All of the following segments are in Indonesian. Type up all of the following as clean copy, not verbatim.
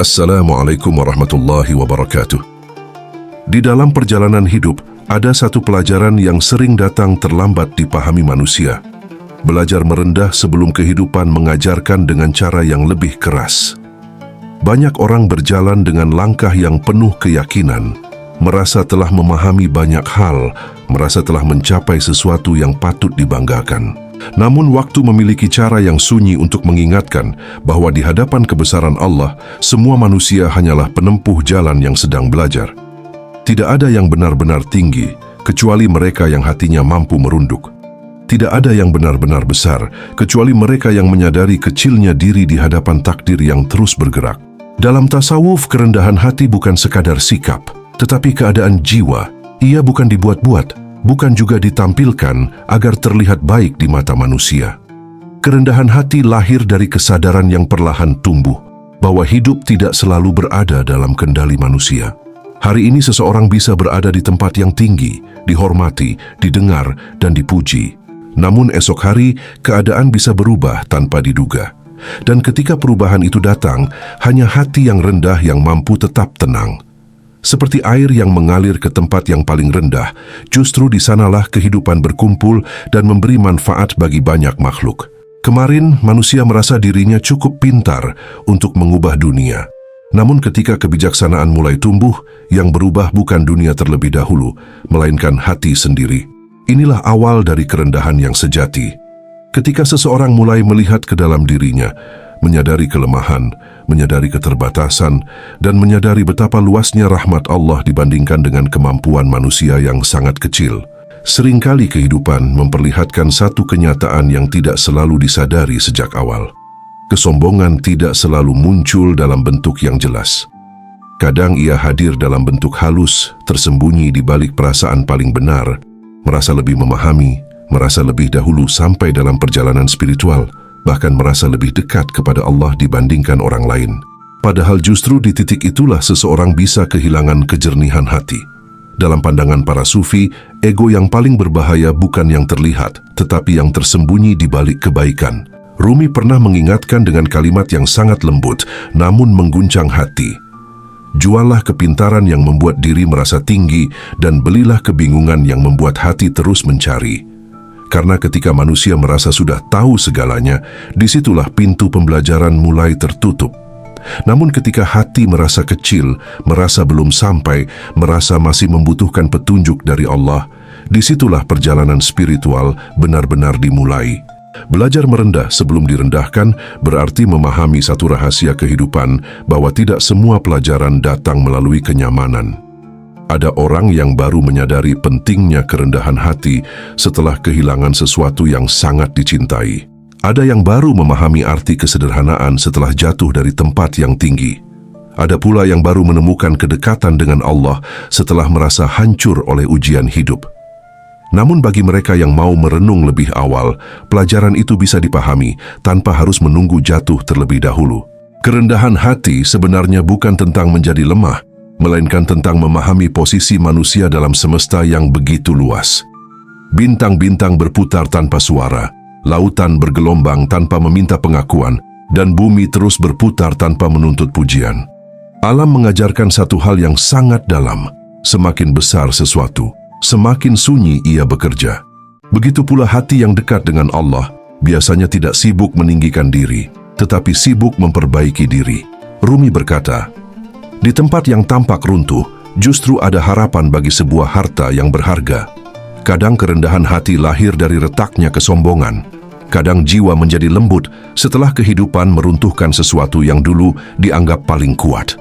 Assalamualaikum warahmatullahi wabarakatuh. Di dalam perjalanan hidup, ada satu pelajaran yang sering datang terlambat dipahami manusia. Belajar merendah sebelum kehidupan mengajarkan dengan cara yang lebih keras. Banyak orang berjalan dengan langkah yang penuh keyakinan, merasa telah memahami banyak hal, merasa telah mencapai sesuatu yang patut dibanggakan. Namun waktu memiliki cara yang sunyi untuk mengingatkan bahwa di hadapan kebesaran Allah, semua manusia hanyalah penempuh jalan yang sedang belajar. Tidak ada yang benar-benar tinggi, kecuali mereka yang hatinya mampu merunduk. Tidak ada yang benar-benar besar, kecuali mereka yang menyadari kecilnya diri di hadapan takdir yang terus bergerak. Dalam tasawuf, kerendahan hati bukan sekadar sikap, tetapi keadaan jiwa. Ia bukan dibuat-buat, bukan juga ditampilkan agar terlihat baik di mata manusia. Kerendahan hati lahir dari kesadaran yang perlahan tumbuh, bahwa hidup tidak selalu berada dalam kendali manusia. Hari ini seseorang bisa berada di tempat yang tinggi, dihormati, didengar, dan dipuji. Namun esok hari, keadaan bisa berubah tanpa diduga. Dan ketika perubahan itu datang, hanya hati yang rendah yang mampu tetap tenang. Seperti air yang mengalir ke tempat yang paling rendah, justru di sanalah kehidupan berkumpul dan memberi manfaat bagi banyak makhluk. Kemarin, manusia merasa dirinya cukup pintar untuk mengubah dunia. Namun ketika kebijaksanaan mulai tumbuh, yang berubah bukan dunia terlebih dahulu, melainkan hati sendiri. Inilah awal dari kerendahan yang sejati. Ketika seseorang mulai melihat ke dalam dirinya, menyadari kelemahan, menyadari keterbatasan, dan menyadari betapa luasnya rahmat Allah dibandingkan dengan kemampuan manusia yang sangat kecil. Seringkali kehidupan memperlihatkan satu kenyataan yang tidak selalu disadari sejak awal. Kesombongan tidak selalu muncul dalam bentuk yang jelas. Kadang ia hadir dalam bentuk halus, tersembunyi di balik perasaan paling benar, merasa lebih memahami, merasa lebih dahulu sampai dalam perjalanan spiritual, bahkan merasa lebih dekat kepada Allah dibandingkan orang lain. Padahal justru di titik itulah seseorang bisa kehilangan kejernihan hati. Dalam pandangan para sufi, ego yang paling berbahaya bukan yang terlihat, tetapi yang tersembunyi di balik kebaikan. Rumi pernah mengingatkan dengan kalimat yang sangat lembut, namun mengguncang hati. Jualah kepintaran yang membuat diri merasa tinggi, dan belilah kebingungan yang membuat hati terus mencari. Karena ketika manusia merasa sudah tahu segalanya, disitulah pintu pembelajaran mulai tertutup. Namun ketika hati merasa kecil, merasa belum sampai, merasa masih membutuhkan petunjuk dari Allah, disitulah perjalanan spiritual benar-benar dimulai. Belajar merendah sebelum direndahkan berarti memahami satu rahasia kehidupan, bahwa tidak semua pelajaran datang melalui kenyamanan. Ada orang yang baru menyadari pentingnya kerendahan hati setelah kehilangan sesuatu yang sangat dicintai. Ada yang baru memahami arti kesederhanaan setelah jatuh dari tempat yang tinggi. Ada pula yang baru menemukan kedekatan dengan Allah setelah merasa hancur oleh ujian hidup. Namun bagi mereka yang mau merenung lebih awal, pelajaran itu bisa dipahami tanpa harus menunggu jatuh terlebih dahulu. Kerendahan hati sebenarnya bukan tentang menjadi lemah, melainkan tentang memahami posisi manusia dalam semesta yang begitu luas. Bintang-bintang berputar tanpa suara, lautan bergelombang tanpa meminta pengakuan, dan bumi terus berputar tanpa menuntut pujian. Alam mengajarkan satu hal yang sangat dalam: semakin besar sesuatu, semakin sunyi ia bekerja. Begitu pula hati yang dekat dengan Allah, biasanya tidak sibuk meninggikan diri, tetapi sibuk memperbaiki diri. Rumi berkata, "Di tempat yang tampak runtuh, justru ada harapan bagi sebuah harta yang berharga." Kadang kerendahan hati lahir dari retaknya kesombongan. Kadang jiwa menjadi lembut setelah kehidupan meruntuhkan sesuatu yang dulu dianggap paling kuat.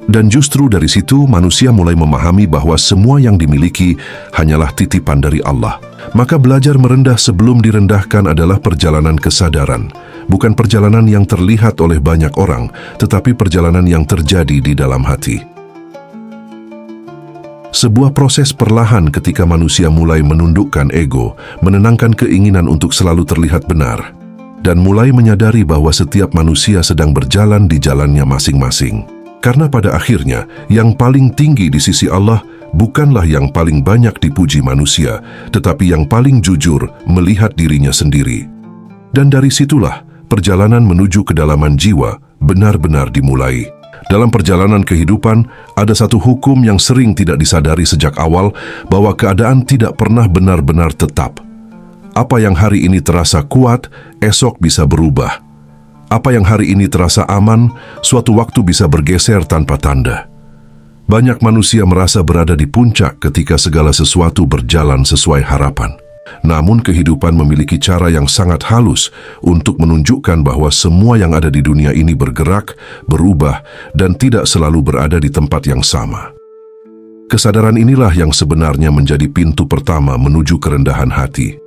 Dan justru dari situ manusia mulai memahami bahwa semua yang dimiliki hanyalah titipan dari Allah. Maka belajar merendah sebelum direndahkan adalah perjalanan kesadaran. Bukan perjalanan yang terlihat oleh banyak orang, tetapi perjalanan yang terjadi di dalam hati. Sebuah proses perlahan ketika manusia mulai menundukkan ego, menenangkan keinginan untuk selalu terlihat benar, dan mulai menyadari bahwa setiap manusia sedang berjalan di jalannya masing-masing. Karena pada akhirnya, yang paling tinggi di sisi Allah bukanlah yang paling banyak dipuji manusia, tetapi yang paling jujur melihat dirinya sendiri. Dan dari situlah, perjalanan menuju kedalaman jiwa benar-benar dimulai. Dalam perjalanan kehidupan, ada satu hukum yang sering tidak disadari sejak awal, bahwa keadaan tidak pernah benar-benar tetap. Apa yang hari ini terasa kuat, esok bisa berubah. Apa yang hari ini terasa aman, suatu waktu bisa bergeser tanpa tanda. Banyak manusia merasa berada di puncak ketika segala sesuatu berjalan sesuai harapan. Namun kehidupan memiliki cara yang sangat halus untuk menunjukkan bahwa semua yang ada di dunia ini bergerak, berubah, dan tidak selalu berada di tempat yang sama. Kesadaran inilah yang sebenarnya menjadi pintu pertama menuju kerendahan hati.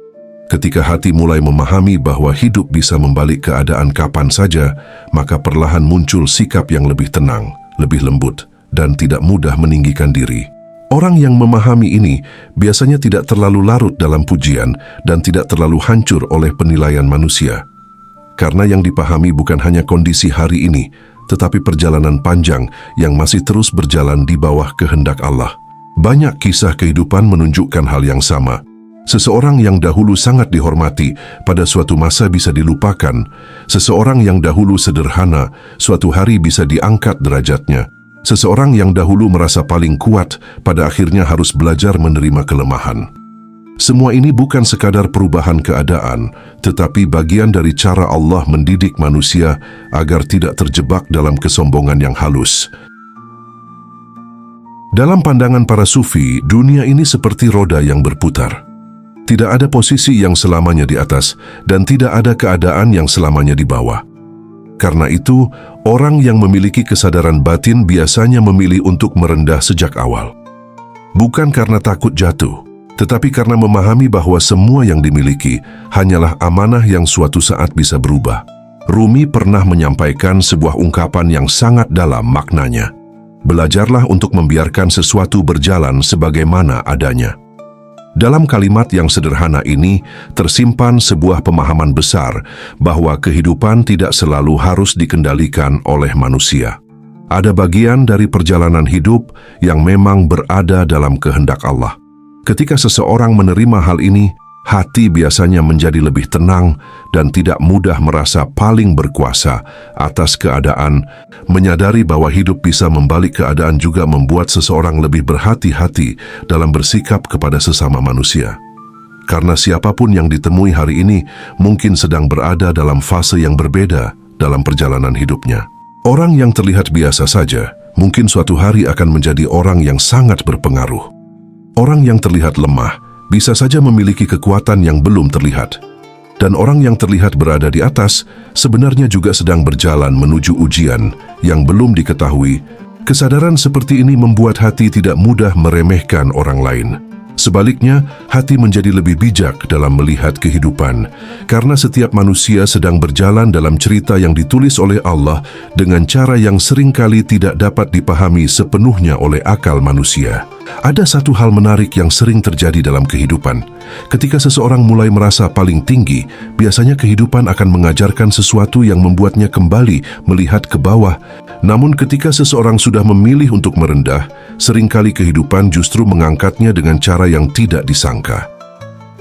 Ketika hati mulai memahami bahwa hidup bisa membalik keadaan kapan saja, maka perlahan muncul sikap yang lebih tenang, lebih lembut, dan tidak mudah meninggikan diri. Orang yang memahami ini biasanya tidak terlalu larut dalam pujian dan tidak terlalu hancur oleh penilaian manusia. Karena yang dipahami bukan hanya kondisi hari ini, tetapi perjalanan panjang yang masih terus berjalan di bawah kehendak Allah. Banyak kisah kehidupan menunjukkan hal yang sama. Seseorang yang dahulu sangat dihormati, pada suatu masa bisa dilupakan. Seseorang yang dahulu sederhana, suatu hari bisa diangkat derajatnya. Seseorang yang dahulu merasa paling kuat, pada akhirnya harus belajar menerima kelemahan. Semua ini bukan sekadar perubahan keadaan, tetapi bagian dari cara Allah mendidik manusia agar tidak terjebak dalam kesombongan yang halus. Dalam pandangan para sufi, dunia ini seperti roda yang berputar. Tidak ada posisi yang selamanya di atas, dan tidak ada keadaan yang selamanya di bawah. Karena itu, orang yang memiliki kesadaran batin biasanya memilih untuk merendah sejak awal. Bukan karena takut jatuh, tetapi karena memahami bahwa semua yang dimiliki hanyalah amanah yang suatu saat bisa berubah. Rumi pernah menyampaikan sebuah ungkapan yang sangat dalam maknanya. Belajarlah untuk membiarkan sesuatu berjalan sebagaimana adanya. Dalam kalimat yang sederhana ini tersimpan sebuah pemahaman besar bahwa kehidupan tidak selalu harus dikendalikan oleh manusia. Ada bagian dari perjalanan hidup yang memang berada dalam kehendak Allah. Ketika seseorang menerima hal ini, hati biasanya menjadi lebih tenang dan tidak mudah merasa paling berkuasa atas keadaan. Menyadari bahwa hidup bisa membalik keadaan juga membuat seseorang lebih berhati-hati dalam bersikap kepada sesama manusia. Karena siapapun yang ditemui hari ini mungkin sedang berada dalam fase yang berbeda dalam perjalanan hidupnya. Orang yang terlihat biasa saja mungkin suatu hari akan menjadi orang yang sangat berpengaruh. Orang yang terlihat lemah bisa saja memiliki kekuatan yang belum terlihat. Dan orang yang terlihat berada di atas sebenarnya juga sedang berjalan menuju ujian yang belum diketahui. Kesadaran seperti ini membuat hati tidak mudah meremehkan orang lain. Sebaliknya, hati menjadi lebih bijak dalam melihat kehidupan, karena setiap manusia sedang berjalan dalam cerita yang ditulis oleh Allah dengan cara yang seringkali tidak dapat dipahami sepenuhnya oleh akal manusia. Ada satu hal menarik yang sering terjadi dalam kehidupan. Ketika seseorang mulai merasa paling tinggi, biasanya kehidupan akan mengajarkan sesuatu yang membuatnya kembali melihat ke bawah. Namun ketika seseorang sudah memilih untuk merendah, seringkali kehidupan justru mengangkatnya dengan cara yang tidak disangka.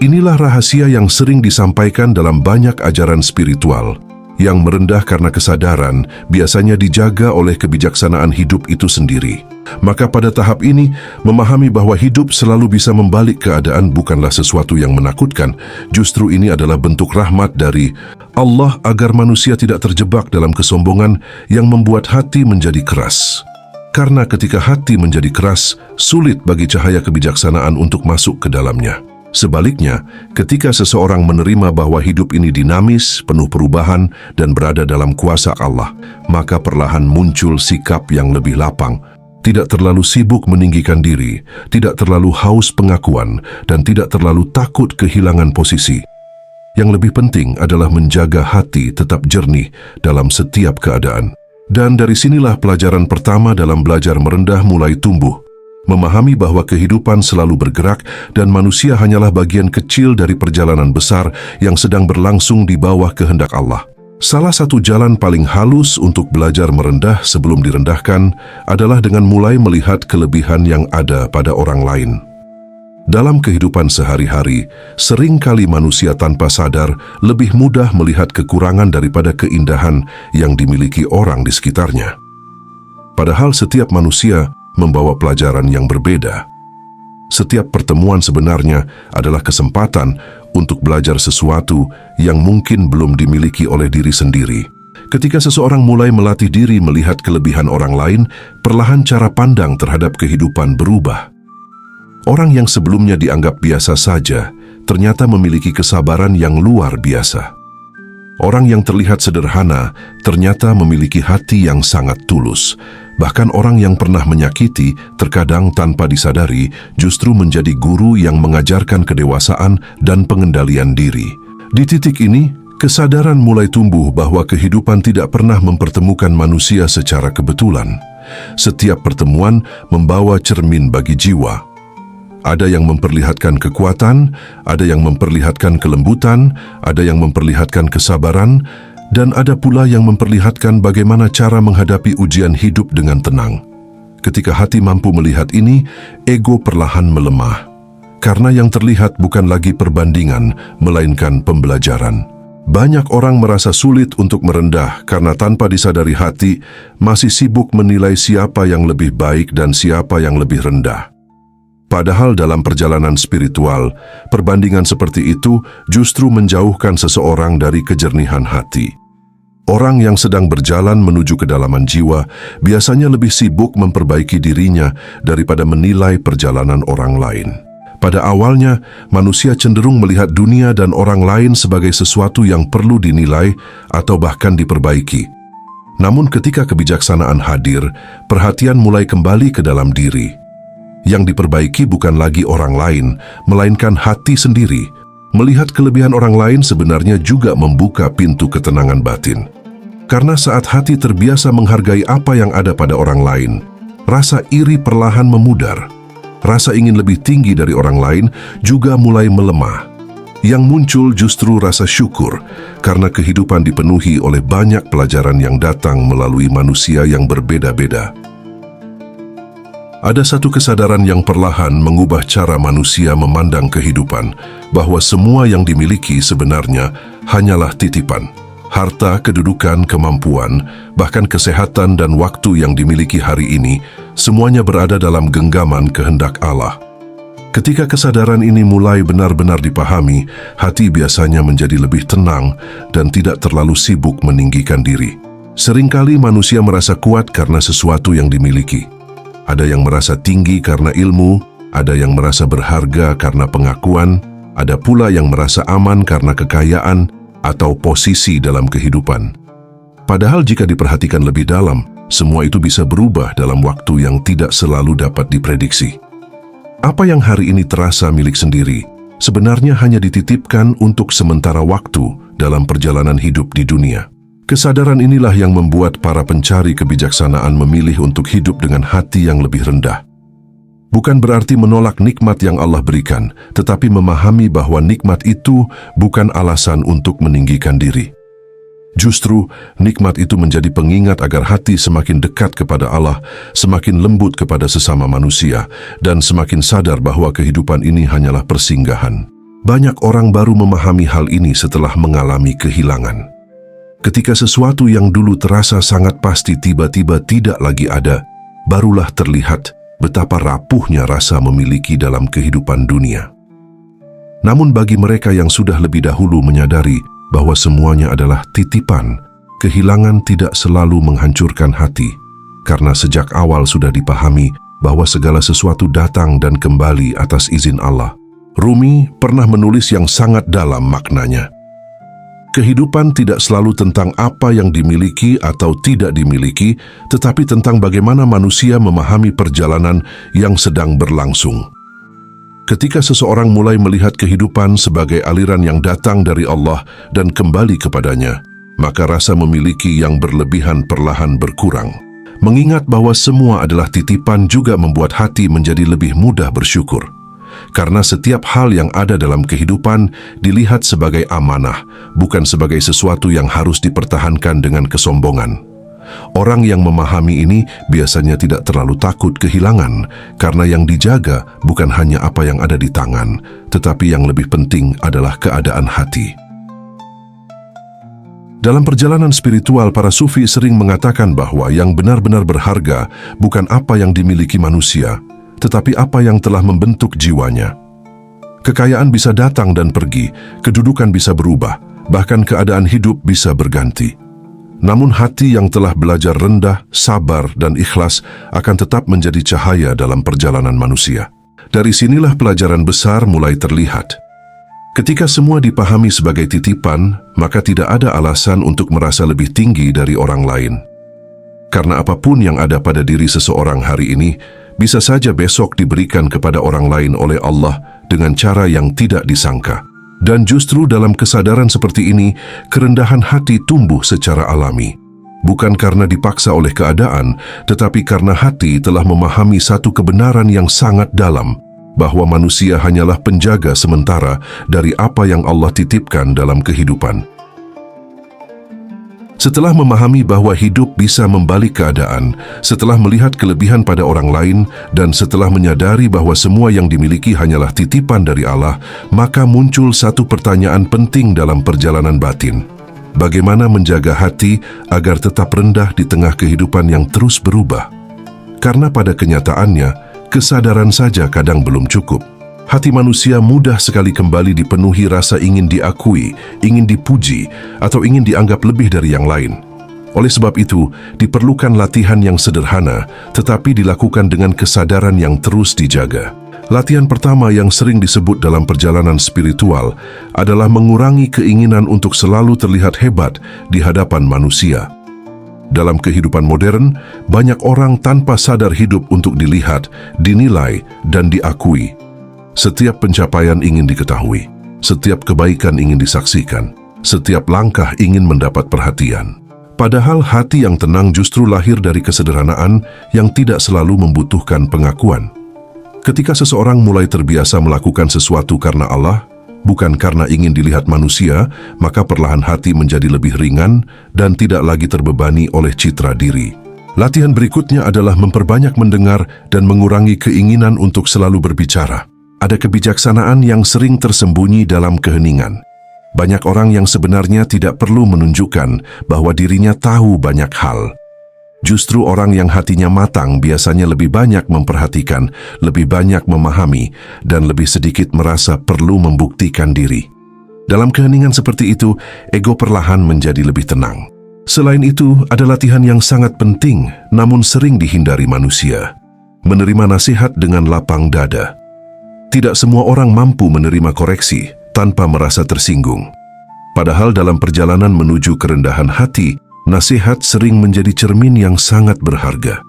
Inilah rahasia yang sering disampaikan dalam banyak ajaran spiritual. Yang merendah karena kesadaran biasanya dijaga oleh kebijaksanaan hidup itu sendiri. Maka pada tahap ini, memahami bahwa hidup selalu bisa membalik keadaan bukanlah sesuatu yang menakutkan. Justru ini adalah bentuk rahmat dari Allah agar manusia tidak terjebak dalam kesombongan yang membuat hati menjadi keras. Karena ketika hati menjadi keras, sulit bagi cahaya kebijaksanaan untuk masuk ke dalamnya. Sebaliknya, ketika seseorang menerima bahwa hidup ini dinamis, penuh perubahan, dan berada dalam kuasa Allah, maka perlahan muncul sikap yang lebih lapang. Tidak terlalu sibuk meninggikan diri, tidak terlalu haus pengakuan, dan tidak terlalu takut kehilangan posisi. Yang lebih penting adalah menjaga hati tetap jernih dalam setiap keadaan. Dan dari sinilah pelajaran pertama dalam belajar merendah mulai tumbuh. Memahami bahwa kehidupan selalu bergerak dan manusia hanyalah bagian kecil dari perjalanan besar yang sedang berlangsung di bawah kehendak Allah. Salah satu jalan paling halus untuk belajar merendah sebelum direndahkan adalah dengan mulai melihat kelebihan yang ada pada orang lain. Dalam kehidupan sehari-hari, seringkali manusia tanpa sadar lebih mudah melihat kekurangan daripada keindahan yang dimiliki orang di sekitarnya. Padahal setiap manusia membawa pelajaran yang berbeda. Setiap pertemuan sebenarnya adalah kesempatan untuk belajar sesuatu yang mungkin belum dimiliki oleh diri sendiri. Ketika seseorang mulai melatih diri melihat kelebihan orang lain, perlahan cara pandang terhadap kehidupan berubah. Orang yang sebelumnya dianggap biasa saja, ternyata memiliki kesabaran yang luar biasa. Orang yang terlihat sederhana, ternyata memiliki hati yang sangat tulus. Bahkan orang yang pernah menyakiti, terkadang tanpa disadari, justru menjadi guru yang mengajarkan kedewasaan dan pengendalian diri. Di titik ini, kesadaran mulai tumbuh bahwa kehidupan tidak pernah mempertemukan manusia secara kebetulan. Setiap pertemuan membawa cermin bagi jiwa. Ada yang memperlihatkan kekuatan, ada yang memperlihatkan kelembutan, ada yang memperlihatkan kesabaran, dan ada pula yang memperlihatkan bagaimana cara menghadapi ujian hidup dengan tenang. Ketika hati mampu melihat ini, ego perlahan melemah. Karena yang terlihat bukan lagi perbandingan, melainkan pembelajaran. Banyak orang merasa sulit untuk merendah karena tanpa disadari hati, masih sibuk menilai siapa yang lebih baik dan siapa yang lebih rendah. Padahal dalam perjalanan spiritual, perbandingan seperti itu justru menjauhkan seseorang dari kejernihan hati. Orang yang sedang berjalan menuju kedalaman jiwa biasanya lebih sibuk memperbaiki dirinya daripada menilai perjalanan orang lain. Pada awalnya, manusia cenderung melihat dunia dan orang lain sebagai sesuatu yang perlu dinilai atau bahkan diperbaiki. Namun ketika kebijaksanaan hadir, perhatian mulai kembali ke dalam diri. Yang diperbaiki bukan lagi orang lain, melainkan hati sendiri. Melihat kelebihan orang lain sebenarnya juga membuka pintu ketenangan batin. Karena saat hati terbiasa menghargai apa yang ada pada orang lain, rasa iri perlahan memudar. Rasa ingin lebih tinggi dari orang lain juga mulai melemah. Yang muncul justru rasa syukur, karena kehidupan dipenuhi oleh banyak pelajaran yang datang melalui manusia yang berbeda-beda. Ada satu kesadaran yang perlahan mengubah cara manusia memandang kehidupan, bahwa semua yang dimiliki sebenarnya hanyalah titipan. Harta, kedudukan, kemampuan, bahkan kesehatan dan waktu yang dimiliki hari ini, semuanya berada dalam genggaman kehendak Allah. Ketika kesadaran ini mulai benar-benar dipahami, hati biasanya menjadi lebih tenang dan tidak terlalu sibuk meninggikan diri. Seringkali manusia merasa kuat karena sesuatu yang dimiliki. Ada yang merasa tinggi karena ilmu, ada yang merasa berharga karena pengakuan, ada pula yang merasa aman karena kekayaan atau posisi dalam kehidupan. Padahal jika diperhatikan lebih dalam, semua itu bisa berubah dalam waktu yang tidak selalu dapat diprediksi. Apa yang hari ini terasa milik sendiri, sebenarnya hanya dititipkan untuk sementara waktu dalam perjalanan hidup di dunia. Kesadaran inilah yang membuat para pencari kebijaksanaan memilih untuk hidup dengan hati yang lebih rendah. Bukan berarti menolak nikmat yang Allah berikan, tetapi memahami bahwa nikmat itu bukan alasan untuk meninggikan diri. Justru, nikmat itu menjadi pengingat agar hati semakin dekat kepada Allah, semakin lembut kepada sesama manusia, dan semakin sadar bahwa kehidupan ini hanyalah persinggahan. Banyak orang baru memahami hal ini setelah mengalami kehilangan. Ketika sesuatu yang dulu terasa sangat pasti tiba-tiba tidak lagi ada, barulah terlihat betapa rapuhnya rasa memiliki dalam kehidupan dunia. Namun bagi mereka yang sudah lebih dahulu menyadari bahwa semuanya adalah titipan, kehilangan tidak selalu menghancurkan hati, karena sejak awal sudah dipahami bahwa segala sesuatu datang dan kembali atas izin Allah. Rumi pernah menulis yang sangat dalam maknanya. Kehidupan tidak selalu tentang apa yang dimiliki atau tidak dimiliki, tetapi tentang bagaimana manusia memahami perjalanan yang sedang berlangsung. Ketika seseorang mulai melihat kehidupan sebagai aliran yang datang dari Allah dan kembali kepadanya, maka rasa memiliki yang berlebihan perlahan berkurang. Mengingat bahwa semua adalah titipan juga membuat hati menjadi lebih mudah bersyukur. Karena setiap hal yang ada dalam kehidupan dilihat sebagai amanah, bukan sebagai sesuatu yang harus dipertahankan dengan kesombongan. Orang yang memahami ini biasanya tidak terlalu takut kehilangan, karena yang dijaga bukan hanya apa yang ada di tangan, tetapi yang lebih penting adalah keadaan hati. Dalam perjalanan spiritual, para sufi sering mengatakan bahwa yang benar-benar berharga bukan apa yang dimiliki manusia, tetapi apa yang telah membentuk jiwanya. Kekayaan bisa datang dan pergi, kedudukan bisa berubah, bahkan keadaan hidup bisa berganti. Namun hati yang telah belajar rendah, sabar, dan ikhlas akan tetap menjadi cahaya dalam perjalanan manusia. Dari sinilah pelajaran besar mulai terlihat. Ketika semua dipahami sebagai titipan, maka tidak ada alasan untuk merasa lebih tinggi dari orang lain. Karena apapun yang ada pada diri seseorang hari ini, bisa saja besok diberikan kepada orang lain oleh Allah dengan cara yang tidak disangka. Dan justru dalam kesadaran seperti ini, kerendahan hati tumbuh secara alami. Bukan karena dipaksa oleh keadaan, tetapi karena hati telah memahami satu kebenaran yang sangat dalam, bahwa manusia hanyalah penjaga sementara dari apa yang Allah titipkan dalam kehidupan. Setelah memahami bahwa hidup bisa membalik keadaan, setelah melihat kelebihan pada orang lain, dan setelah menyadari bahwa semua yang dimiliki hanyalah titipan dari Allah, maka muncul satu pertanyaan penting dalam perjalanan batin. Bagaimana menjaga hati agar tetap rendah di tengah kehidupan yang terus berubah? Karena pada kenyataannya, kesadaran saja kadang belum cukup. Hati manusia mudah sekali kembali dipenuhi rasa ingin diakui, ingin dipuji, atau ingin dianggap lebih dari yang lain. Oleh sebab itu, diperlukan latihan yang sederhana, tetapi dilakukan dengan kesadaran yang terus dijaga. Latihan pertama yang sering disebut dalam perjalanan spiritual adalah mengurangi keinginan untuk selalu terlihat hebat di hadapan manusia. Dalam kehidupan modern, banyak orang tanpa sadar hidup untuk dilihat, dinilai, dan diakui. Setiap pencapaian ingin diketahui, setiap kebaikan ingin disaksikan, setiap langkah ingin mendapat perhatian. Padahal hati yang tenang justru lahir dari kesederhanaan yang tidak selalu membutuhkan pengakuan. Ketika seseorang mulai terbiasa melakukan sesuatu karena Allah, bukan karena ingin dilihat manusia, maka perlahan hati menjadi lebih ringan dan tidak lagi terbebani oleh citra diri. Latihan berikutnya adalah memperbanyak mendengar dan mengurangi keinginan untuk selalu berbicara. Ada kebijaksanaan yang sering tersembunyi dalam keheningan. Banyak orang yang sebenarnya tidak perlu menunjukkan bahwa dirinya tahu banyak hal. Justru orang yang hatinya matang biasanya lebih banyak memperhatikan, lebih banyak memahami, dan lebih sedikit merasa perlu membuktikan diri. Dalam keheningan seperti itu, ego perlahan menjadi lebih tenang. Selain itu, ada latihan yang sangat penting, namun sering dihindari manusia. Menerima nasihat dengan lapang dada. Tidak semua orang mampu menerima koreksi tanpa merasa tersinggung. Padahal dalam perjalanan menuju kerendahan hati, nasihat sering menjadi cermin yang sangat berharga.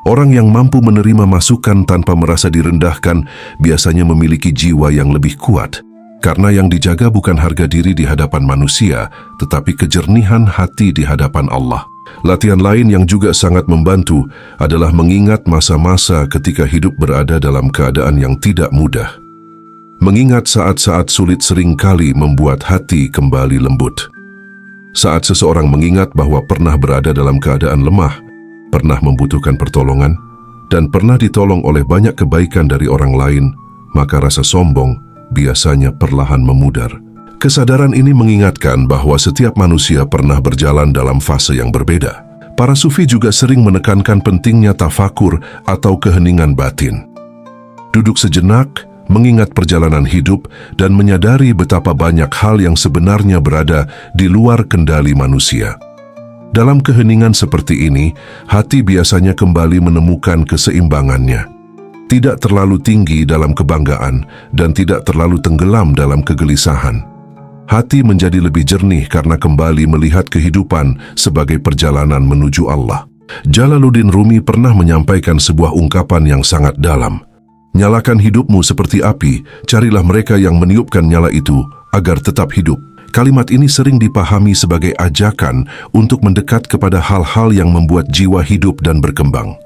Orang yang mampu menerima masukan tanpa merasa direndahkan biasanya memiliki jiwa yang lebih kuat, karena yang dijaga bukan harga diri di hadapan manusia, tetapi kejernihan hati di hadapan Allah. Latihan lain yang juga sangat membantu adalah mengingat masa-masa ketika hidup berada dalam keadaan yang tidak mudah. Mengingat saat-saat sulit seringkali membuat hati kembali lembut. Saat seseorang mengingat bahwa pernah berada dalam keadaan lemah, pernah membutuhkan pertolongan, dan pernah ditolong oleh banyak kebaikan dari orang lain, maka rasa sombong biasanya perlahan memudar. Kesadaran ini mengingatkan bahwa setiap manusia pernah berjalan dalam fase yang berbeda. Para sufi juga sering menekankan pentingnya tafakur atau keheningan batin. Duduk sejenak, mengingat perjalanan hidup, dan menyadari betapa banyak hal yang sebenarnya berada di luar kendali manusia. Dalam keheningan seperti ini, hati biasanya kembali menemukan keseimbangannya. Tidak terlalu tinggi dalam kebanggaan dan tidak terlalu tenggelam dalam kegelisahan. Hati menjadi lebih jernih karena kembali melihat kehidupan sebagai perjalanan menuju Allah. Jalaluddin Rumi pernah menyampaikan sebuah ungkapan yang sangat dalam. Nyalakan hidupmu seperti api, carilah mereka yang meniupkan nyala itu agar tetap hidup. Kalimat ini sering dipahami sebagai ajakan untuk mendekat kepada hal-hal yang membuat jiwa hidup dan berkembang.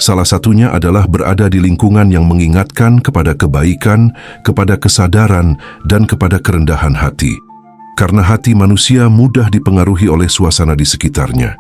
Salah satunya adalah berada di lingkungan yang mengingatkan kepada kebaikan, kepada kesadaran, dan kepada kerendahan hati. Karena hati manusia mudah dipengaruhi oleh suasana di sekitarnya.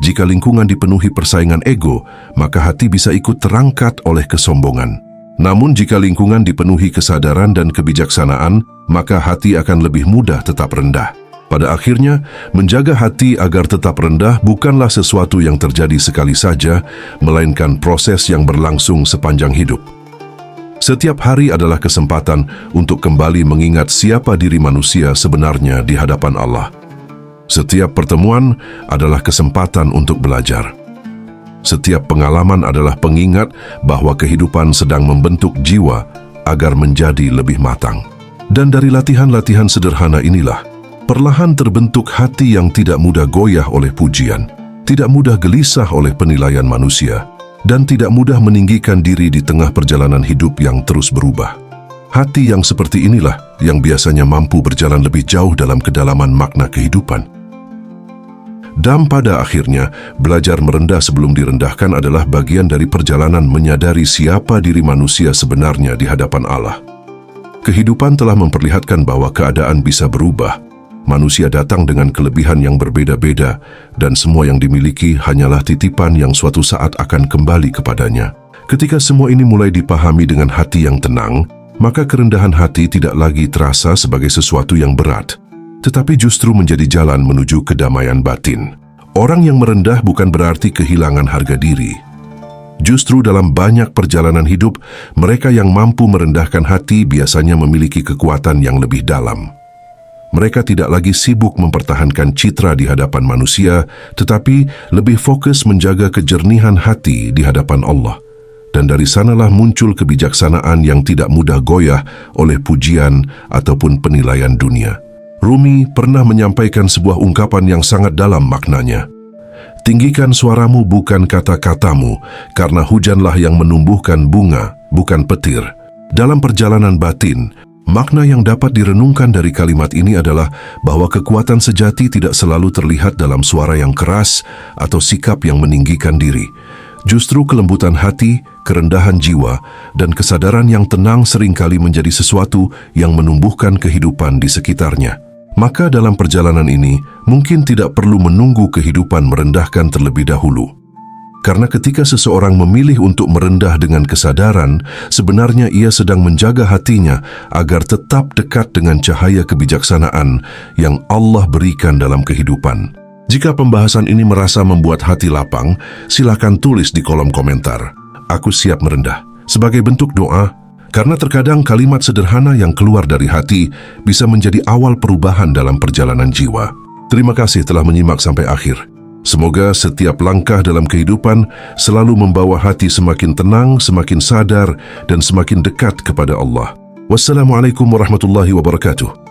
Jika lingkungan dipenuhi persaingan ego, maka hati bisa ikut terangkat oleh kesombongan. Namun jika lingkungan dipenuhi kesadaran dan kebijaksanaan, maka hati akan lebih mudah tetap rendah. Pada akhirnya, menjaga hati agar tetap rendah bukanlah sesuatu yang terjadi sekali saja, melainkan proses yang berlangsung sepanjang hidup. Setiap hari adalah kesempatan untuk kembali mengingat siapa diri manusia sebenarnya di hadapan Allah. Setiap pertemuan adalah kesempatan untuk belajar. Setiap pengalaman adalah pengingat bahwa kehidupan sedang membentuk jiwa agar menjadi lebih matang. Dan dari latihan-latihan sederhana inilah, perlahan terbentuk hati yang tidak mudah goyah oleh pujian, tidak mudah gelisah oleh penilaian manusia, dan tidak mudah meninggikan diri di tengah perjalanan hidup yang terus berubah. Hati yang seperti inilah yang biasanya mampu berjalan lebih jauh dalam kedalaman makna kehidupan. Dan pada akhirnya, belajar merendah sebelum direndahkan adalah bagian dari perjalanan menyadari siapa diri manusia sebenarnya di hadapan Allah. Kehidupan telah memperlihatkan bahwa keadaan bisa berubah. Manusia datang dengan kelebihan yang berbeda-beda, dan semua yang dimiliki hanyalah titipan yang suatu saat akan kembali kepadanya. Ketika semua ini mulai dipahami dengan hati yang tenang, maka kerendahan hati tidak lagi terasa sebagai sesuatu yang berat, tetapi justru menjadi jalan menuju kedamaian batin. Orang yang merendah bukan berarti kehilangan harga diri. Justru dalam banyak perjalanan hidup, mereka yang mampu merendahkan hati biasanya memiliki kekuatan yang lebih dalam. Mereka tidak lagi sibuk mempertahankan citra di hadapan manusia, tetapi lebih fokus menjaga kejernihan hati di hadapan Allah. Dan dari sanalah muncul kebijaksanaan yang tidak mudah goyah oleh pujian ataupun penilaian dunia. Rumi pernah menyampaikan sebuah ungkapan yang sangat dalam maknanya. Tinggikan suaramu bukan kata-katamu, karena hujanlah yang menumbuhkan bunga, bukan petir. Dalam perjalanan batin, makna yang dapat direnungkan dari kalimat ini adalah bahwa kekuatan sejati tidak selalu terlihat dalam suara yang keras atau sikap yang meninggikan diri. Justru kelembutan hati, kerendahan jiwa, dan kesadaran yang tenang seringkali menjadi sesuatu yang menumbuhkan kehidupan di sekitarnya. Maka dalam perjalanan ini, mungkin tidak perlu menunggu kehidupan merendahkan terlebih dahulu. Karena ketika seseorang memilih untuk merendah dengan kesadaran, sebenarnya ia sedang menjaga hatinya agar tetap dekat dengan cahaya kebijaksanaan yang Allah berikan dalam kehidupan. Jika pembahasan ini merasa membuat hati lapang, silakan tulis di kolom komentar. Aku siap merendah. Sebagai bentuk doa, karena terkadang kalimat sederhana yang keluar dari hati bisa menjadi awal perubahan dalam perjalanan jiwa. Terima kasih telah menyimak sampai akhir. Semoga setiap langkah dalam kehidupan selalu membawa hati semakin tenang, semakin sadar, dan semakin dekat kepada Allah. Wassalamualaikum warahmatullahi wabarakatuh.